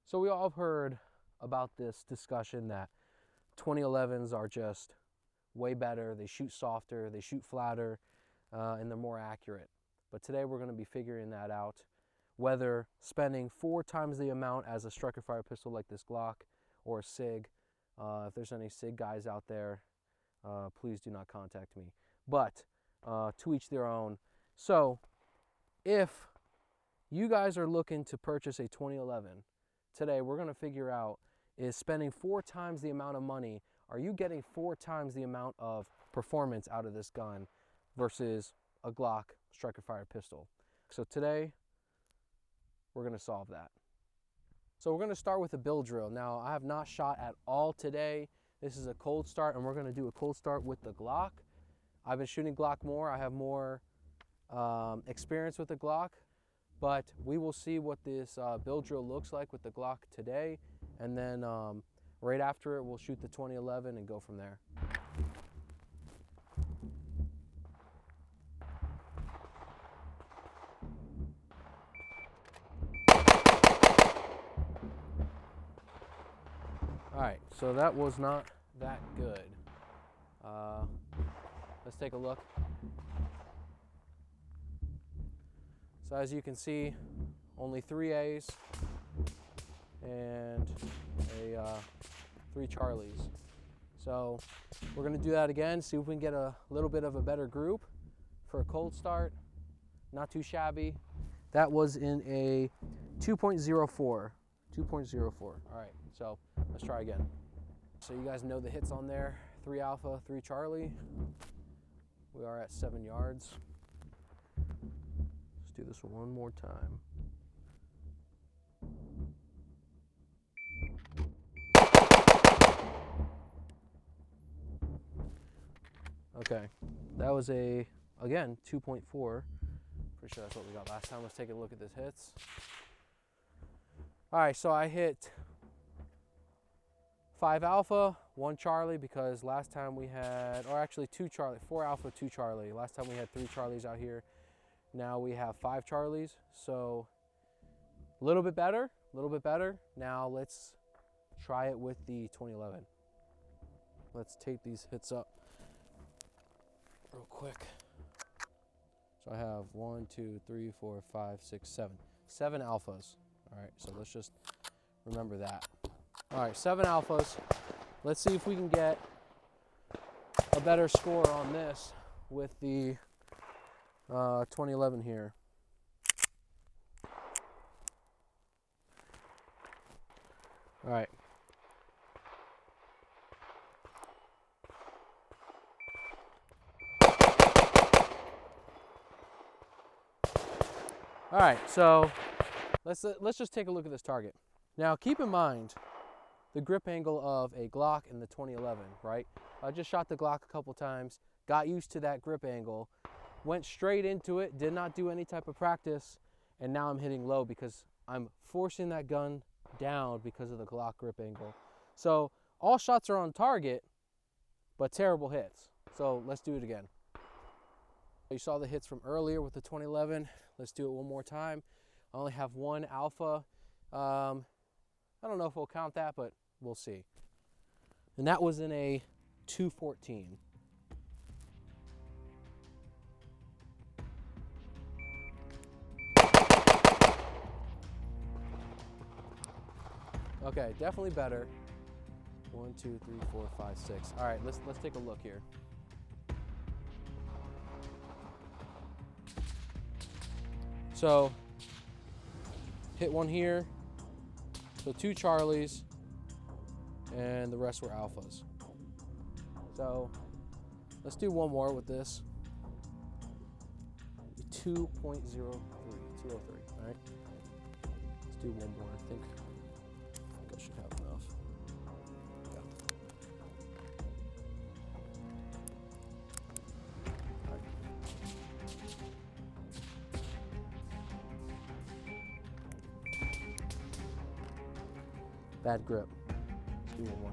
So we all have heard about this discussion that 2011s are just way better. They shoot softer, they shoot flatter, and they're more accurate. But today we're going to be figuring that out, whether spending 4 times the amount as a striker fire pistol like this Glock or a SIG. If there's any SIG guys out there, please do not contact me. But to each their own. So if you guys are looking to purchase a 2011, today we're going to figure out, is spending 4 times the amount of money, are you getting 4 times the amount of performance out of this gun versus a Glock striker fire pistol? So today we're going to solve that. So we're going to start with a build drill. Now, I have not shot at all today. This is a cold start, and we're going to do a cold start with the Glock. I've been shooting Glock more. I have more experience with the Glock, but we will see what this build drill looks like with the Glock today, and then right after it, we'll shoot the 2011 and go from there. All right, so that was not that good. Let's take a look. So as you can see, only 3 A's and 3 Charlies. So we're gonna do that again, see if we can get a little bit of a better group for a cold start. Not too shabby. That was in a 2.04. 2.04. All right, so let's try again. So you guys know the hits on there. 3 Alpha, 3 Charlie. We are at 7 yards. Let's do this one more time. Okay, that was again, 2.4. Pretty sure that's what we got last time. Let's take a look at this hits. All right, so I hit 5 Alpha, 1 Charlie, because last time we had, or actually 2 Charlie, 4 Alpha, 2 Charlie. Last time we had 3 Charlies out here. Now we have 5 Charlies, so a little bit better, a little bit better. Now let's try it with the 2011. Let's take these hits up real quick. So I have 1, 2, 3, 4, 5, 6, 7. 7 Alphas. All right, so let's just remember that. All right, 7 Alphas. Let's see if we can get a better score on this with the 2011 here. All right. All right, so let's just take a look at this target. Now, keep in mind the grip angle of a Glock and the 2011, right? I just shot the Glock a couple times, got used to that grip angle, went straight into it, did not do any type of practice, and now I'm hitting low because I'm forcing that gun down because of the Glock grip angle. So all shots are on target, but terrible hits. So let's do it again. You saw the hits from earlier with the 2011. Let's do it one more time. I only have 1 Alpha. I don't know if we'll count that, but we'll see. And that was in a 214. Okay, definitely better. 1, 2, 3, 4, 5, 6. All right, let's take a look here. So, hit 1 here. So 2 Charlies, and the rest were Alphas. So let's do one more with this. 2.03, 203, all right? Let's do one more, I think I should have enough. Yeah. All right. Bad grip. Let's do one more.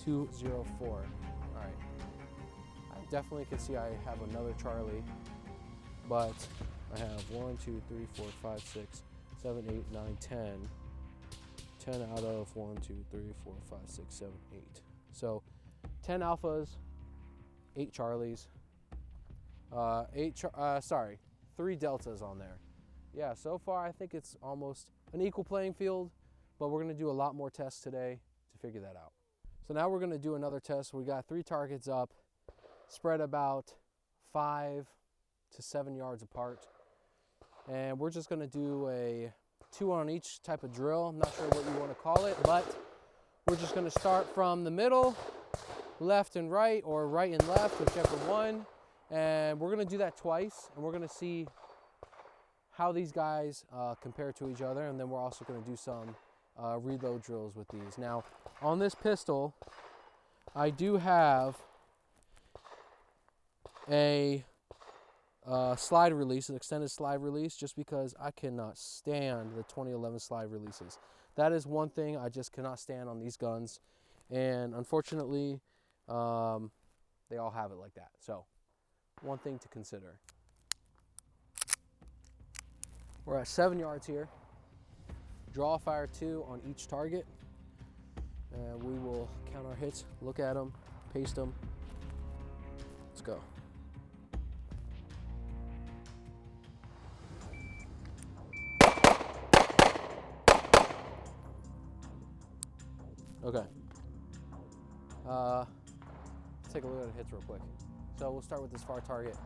204. All right. definitely can see I have another Charlie, but I have 1, 2, 3, 4, 5, 6, 7, 8, 9, 10. 10 out of 1, 2, 3, 4, 5, 6, 7, 8. So 10 alphas, 8 Charlies, 3 deltas on there. Yeah, so far I think it's almost an equal playing field, but we're gonna do a lot more tests today to figure that out. So now we're gonna do another test. We got 3 targets up, spread about 5 to 7 yards apart. And we're just gonna do a 2 on each type of drill. I'm not sure what you wanna call it, but we're just gonna start from the middle, left and right, or right and left, whichever one. And we're gonna do that twice, and we're gonna see how these guys compare to each other, and then we're also gonna do some reload drills with these. Now, on this pistol, I do have a slide release, an extended slide release, just because I cannot stand the 2011 slide releases. That is one thing I just cannot stand on these guns, and unfortunately, they all have it like that. So, one thing to consider. We're at 7 yards here. Draw fire 2 on each target. And we will count our hits, look at them, paste them. Let's go. Okay. Let's take a look at the hits real quick. So we'll start with this far target.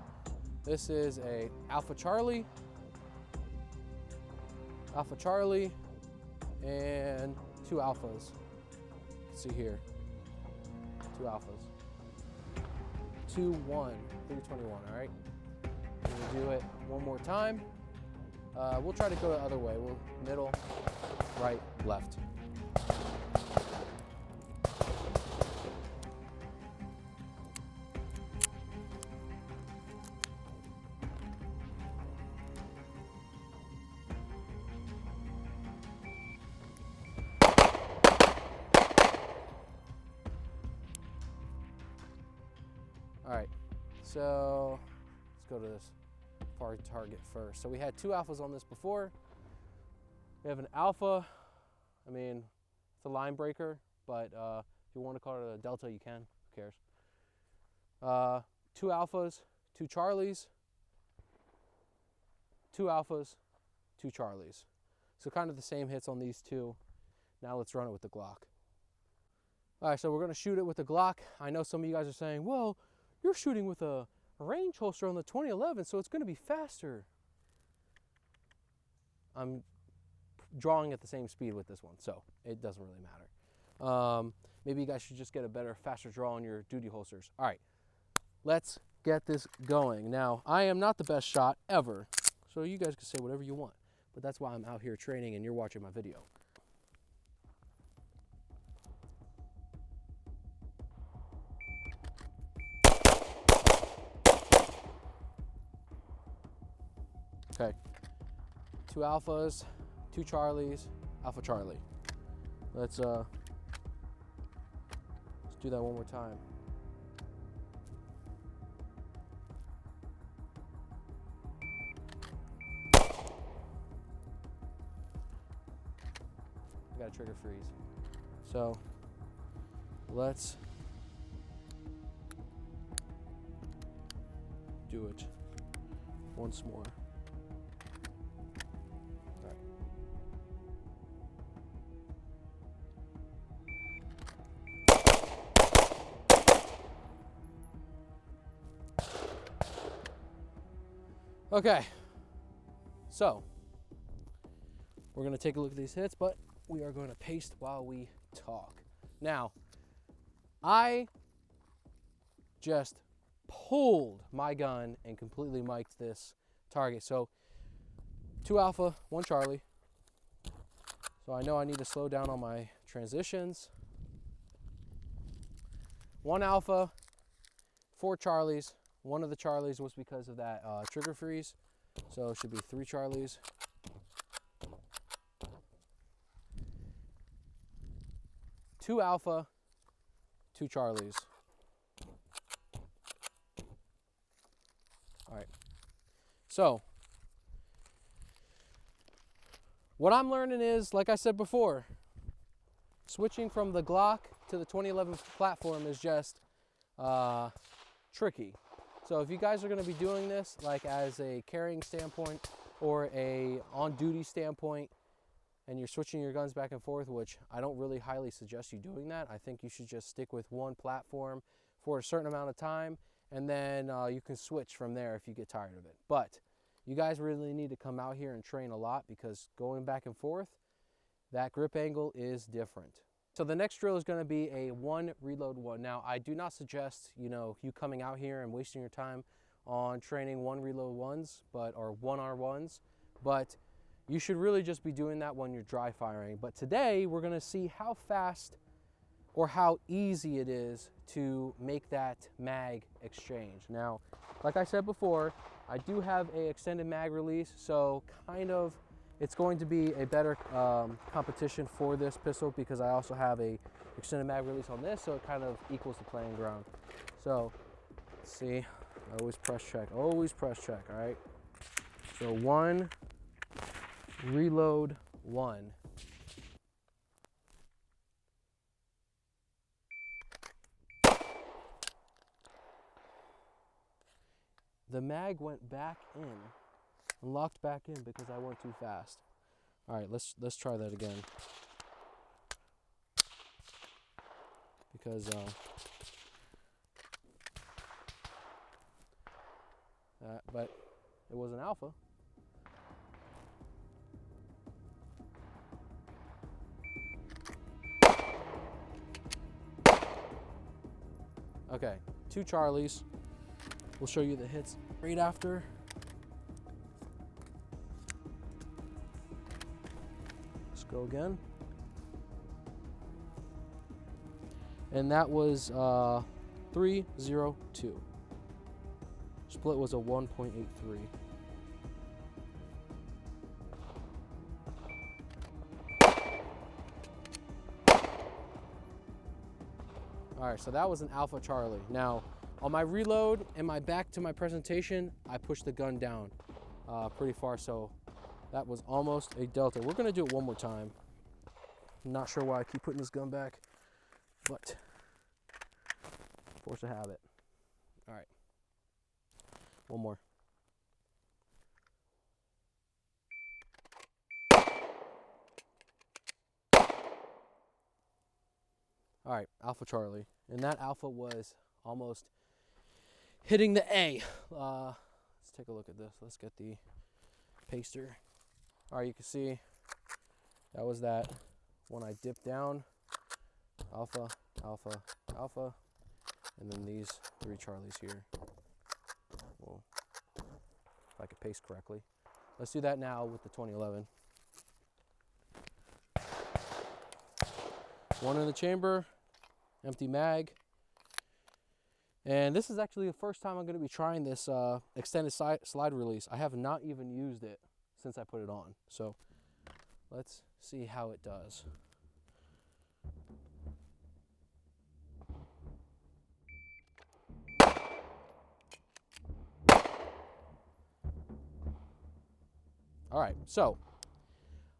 This is a Alpha Charlie, and 2 alphas. You can see here, 2 alphas. 2-1, 321, all right? We'll do it one more time. We'll try to go the other way. We'll middle, right, left. All right, so let's go to this far target first. So we had 2 alphas on this before. We have an alpha. I mean, it's a line breaker, but if you want to call it a delta, you can. Who cares? 2 alphas, 2 Charlies, 2 alphas, 2 Charlies. So kind of the same hits on these 2. Now let's run it with the Glock. All right, so we're gonna shoot it with the Glock. I know some of you guys are saying, well, you're shooting with a range holster on the 2011, so it's gonna be faster. I'm drawing at the same speed with this one, so it doesn't really matter. Maybe you guys should just get a better, faster draw on your duty holsters. All right, let's get this going. Now, I am not the best shot ever, so you guys can say whatever you want, but that's why I'm out here training and you're watching my video. Okay, 2 alphas, 2 Charlies, Alpha Charlie. Let's do that one more time. I got a trigger freeze. So let's do it once more. Okay, so we're going to take a look at these hits, but we are going to paste while we talk. Now, I just pulled my gun and completely mic'd this target. So 2 alpha, 1 Charlie. So I know I need to slow down on my transitions. 1 alpha, 4 Charlies. One of the Charlies was because of that trigger freeze, so it should be 3 Charlies. 2 alpha, 2 Charlies. All right. So what I'm learning is, like I said before, switching from the Glock to the 2011 platform is just tricky. So if you guys are going to be doing this like as a carrying standpoint or a on-duty standpoint, and you're switching your guns back and forth, which I don't really highly suggest you doing that. I think you should just stick with one platform for a certain amount of time, and then you can switch from there if you get tired of it. But you guys really need to come out here and train a lot, because going back and forth, that grip angle is different. So the next drill is going to be a 1 reload 1. Now, I do not suggest, you coming out here and wasting your time on training 1 reload 1s, or 1R1s, but you should really just be doing that when you're dry firing. But today we're going to see how fast or how easy it is to make that mag exchange. Now, like I said before, I do have a extended mag release, so kind of it's going to be a better competition for this pistol, because I also have a extended mag release on this, so it kind of equals the playing ground. So, let's see, always press check, all right? So 1 reload 1. The mag went back in and locked back in because I went too fast. All right, let's try that again. Because but it was an alpha. Okay, 2 Charlies. We'll show you the hits right after. Let's go again. And that was 302. Split was a 1.83. All right, so that was an Alpha Charlie. Now, on my reload and my back to my presentation, I pushed the gun down pretty far, so that was almost a Delta. We're gonna do it one more time. I'm not sure why I keep putting this gun back, but force of habit. All right, one more. All right, Alpha Charlie, and that Alpha was almost hitting the A. Let's take a look at this. Let's get the paster. All right, you can see that was that when I dipped down. Alpha, Alpha, Alpha, and then these 3 Charlies here. Well, if I could paste correctly. Let's do that now with the 2011. 1 in the chamber, empty mag. And this is actually the first time I'm going to be trying this extended slide release. I have not even used it since I put it on. So let's see how it does. All right, so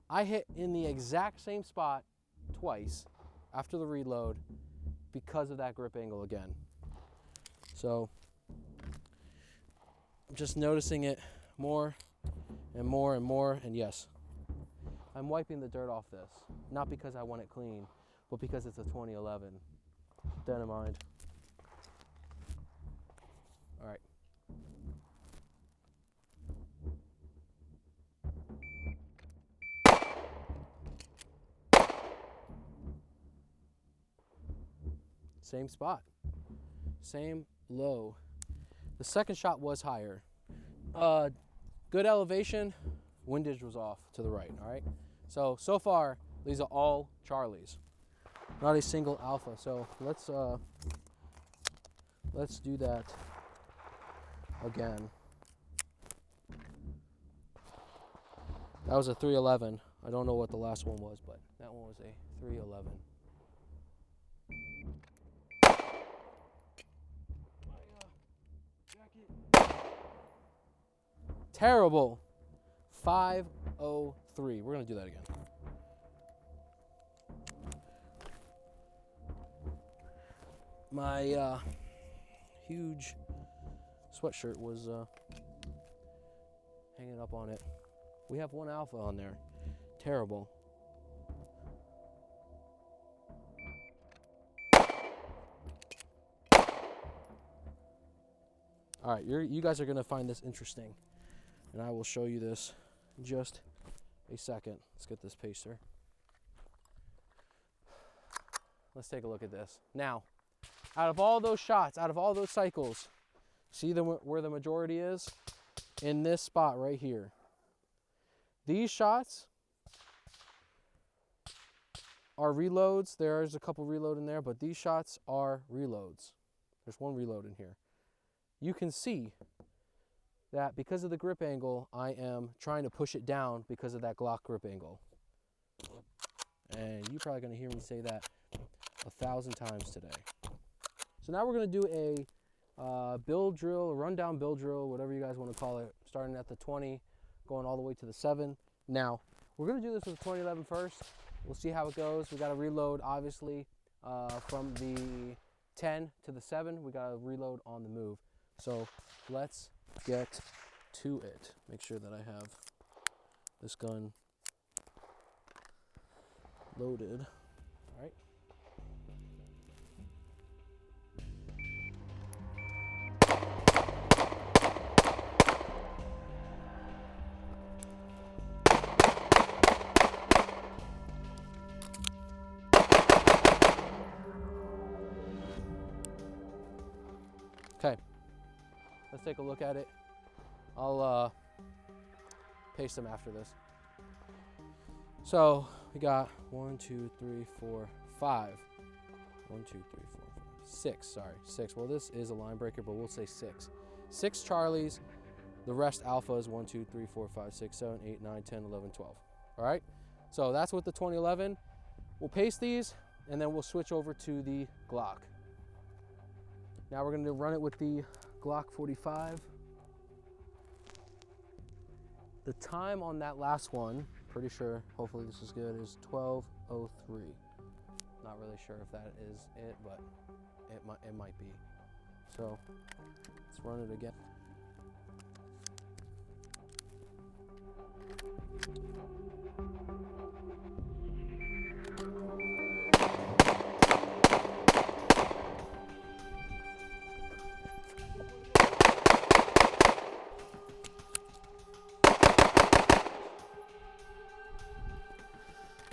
I hit in the exact same spot twice after the reload because of that grip angle again. So I'm just noticing it more and more and more, and yes, I'm wiping the dirt off this, not because I want it clean, but because it's a 2011. Keep that in mind. All right. Same spot, same low. The second shot was higher. Good elevation, windage was off to the right, all right? So far, these are all Charlies, not a single Alpha. So let's do that again. That was a 311. I don't know what the last one was, but that one was a 311. Terrible. 503. We're gonna do that again. My huge sweatshirt was hanging up on it. We have one alpha on there. Terrible. All right, you guys are gonna find this interesting, and I will show you this in just a second. Let's get this pacer. Let's take a look at this. Now, out of all those shots, out of all those cycles, see where the majority is? In this spot right here. These shots are reloads. There's a couple reload in there, but these shots are reloads. There's one reload in here. You can see that because of the grip angle, I am trying to push it down because of that Glock grip angle. And you're probably gonna hear me say that 1,000 times today. So now we're gonna do a build drill, a rundown build drill, whatever you guys wanna call it, starting at the 20, going all the way to the 7. Now, we're gonna do this with the 2011 first. We'll see how it goes. We gotta reload, obviously, from the 10 to the 7. We gotta reload on the move. So let's get to it. Make sure that I have this gun loaded. All right. Okay, let's take a look at it. I'll paste them after this. So we got 1, 2, 3, 4, 5. 1, 2, 3, 4, 5, 6. Sorry, 6. Well, this is a line breaker, but we'll say 6. 6 Charlies. The rest alphas. 1, 2, 3, 4, 5, 6, 7, 8, 9, 10, 11, 12. All right. So that's with the 2011. We'll paste these, and then we'll switch over to the Glock. Now we're going to run it with the Glock 45. The time on that last one, pretty sure, hopefully this is good, is 12:03. Not really sure if that is it, but it might be. So let's run it again.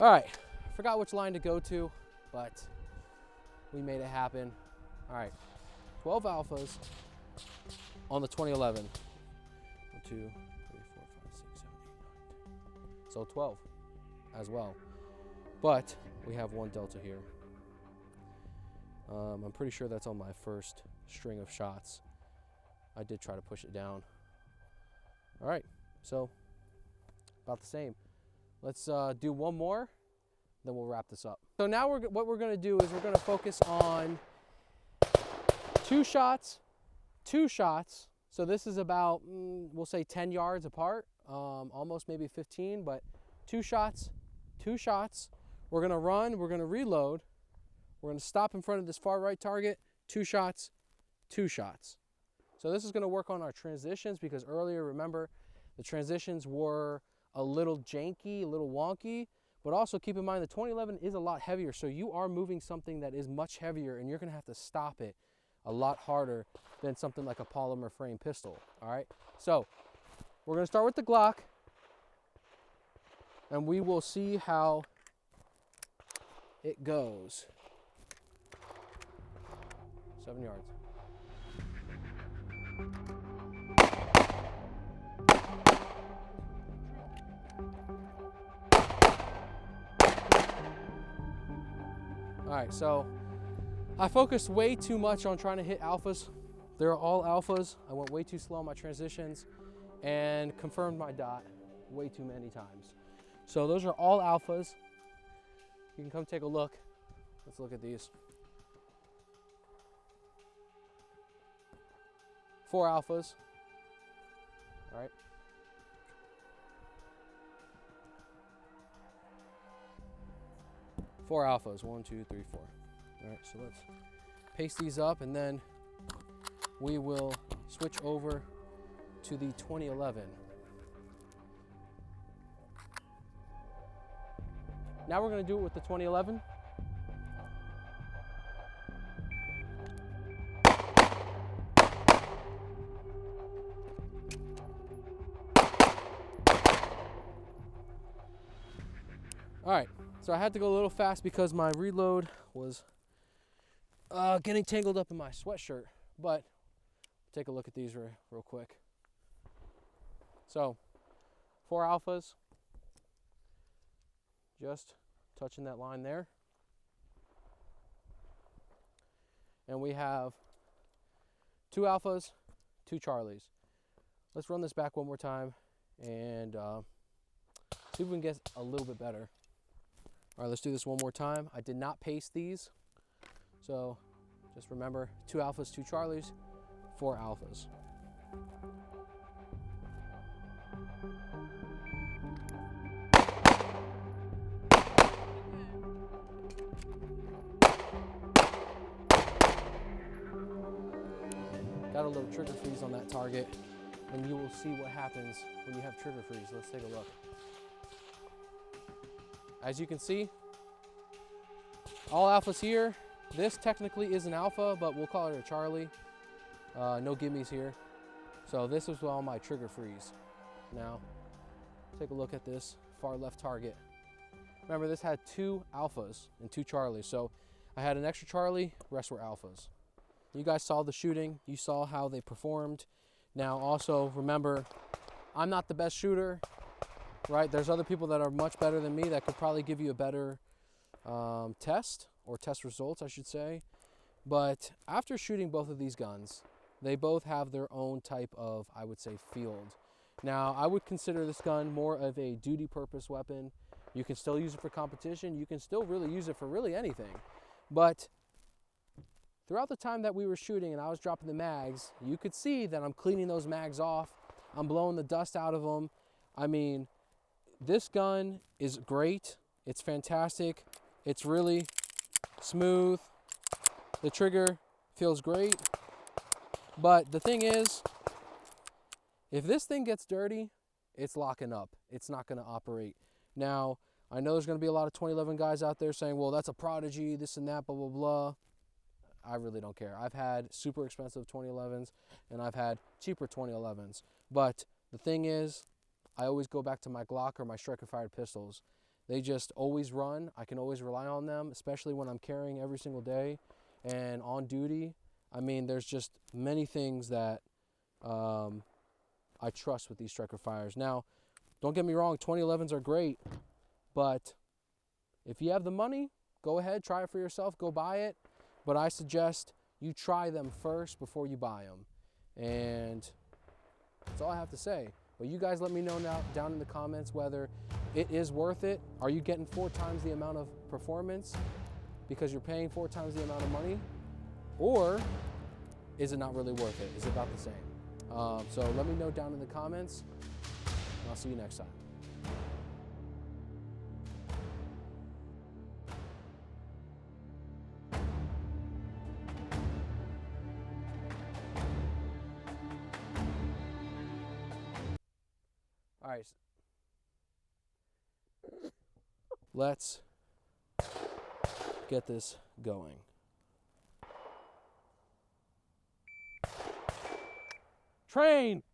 All right, forgot which line to go to, but we made it happen. All right, 12 alphas on the 2011. 1, 2, 3, 4, 5, 6, 7, 8, 9, 10. So 12 as well. But we have one delta here. I'm pretty sure that's on my first string of shots. I did try to push it down. All right, so about the same. Let's do one more, then we'll wrap this up. So now what we're gonna do is we're gonna focus on two shots. So this is about, we'll say 10 yards apart, almost maybe 15, but two shots. We're gonna run, we're gonna reload. We're gonna stop in front of this far right target, two shots. So this is gonna work on our transitions because earlier, remember, the transitions were a little janky, a little wonky, but also keep in mind the 2011 is a lot heavier, so you are moving something that is much heavier and you're gonna have to stop it a lot harder than something like a polymer frame pistol, all right? So we're gonna start with the Glock and we will see how it goes. 7 yards. All right, so I focused way too much on trying to hit alphas. They're all alphas. I went way too slow on my transitions and confirmed my dot way too many times. So those are all alphas. You can come take a look. Let's look at these. 4 alphas. All right. 4 alphas. 1, 2, 3, 4. All right, so let's paste these up, and then we will switch over to the 2011. Now we're going to do it with the 2011. All right, so I had to go a little fast because my reload was getting tangled up in my sweatshirt, but take a look at these real quick. So 4 alphas, just touching that line there. And we have 2 alphas, 2 Charlies. Let's run this back one more time and see if we can get a little bit better. All right, let's do this one more time. I did not paste these, so just remember 2 alphas, 2 Charlies, 4 alphas. Got a little trigger freeze on that target, and you will see what happens when you have trigger freeze. Let's take a look. As you can see, all alphas here. This technically is an alpha, but we'll call it a Charlie. No gimmies here. So this is all my trigger freeze. Now, take a look at this far left target. Remember, this had 2 alphas and 2 Charlies. So I had an extra Charlie, rest were alphas. You guys saw the shooting. You saw how they performed. Now also remember, I'm not the best shooter, right? There's other people that are much better than me that could probably give you a better test, or test results, I should say. But after shooting both of these guns, they both have their own type of, I would say, field. Now, I would consider this gun more of a duty purpose weapon. You can still use it for competition. You can still really use it for really anything. But throughout the time that we were shooting and I was dropping the mags, you could see that I'm cleaning those mags off. I'm blowing the dust out of them. I mean, this gun is great. It's fantastic. It's really smooth. The trigger feels great. But the thing is, if this thing gets dirty, it's locking up. It's not going to operate. Now, I know there's going to be a lot of 2011 guys out there saying, well, that's a Prodigy, this and that, blah, blah, blah. I really don't care. I've had super expensive 2011s, and I've had cheaper 2011s. But the thing is, I always go back to my Glock or my striker-fired pistols. They just always run. I can always rely on them, especially when I'm carrying every single day and on duty. I mean, there's just many things that I trust with these striker fires. Now, don't get me wrong, 2011s are great, but if you have the money, go ahead, try it for yourself, go buy it. But I suggest you try them first before you buy them. And that's all I have to say. But you guys let me know now down in the comments whether it is worth it. Are you getting 4 times the amount of performance because you're paying 4 times the amount of money? Or is it not really worth it? Is it about the same? So let me know down in the comments, and I'll see you next time. All right, let's get this going. Train!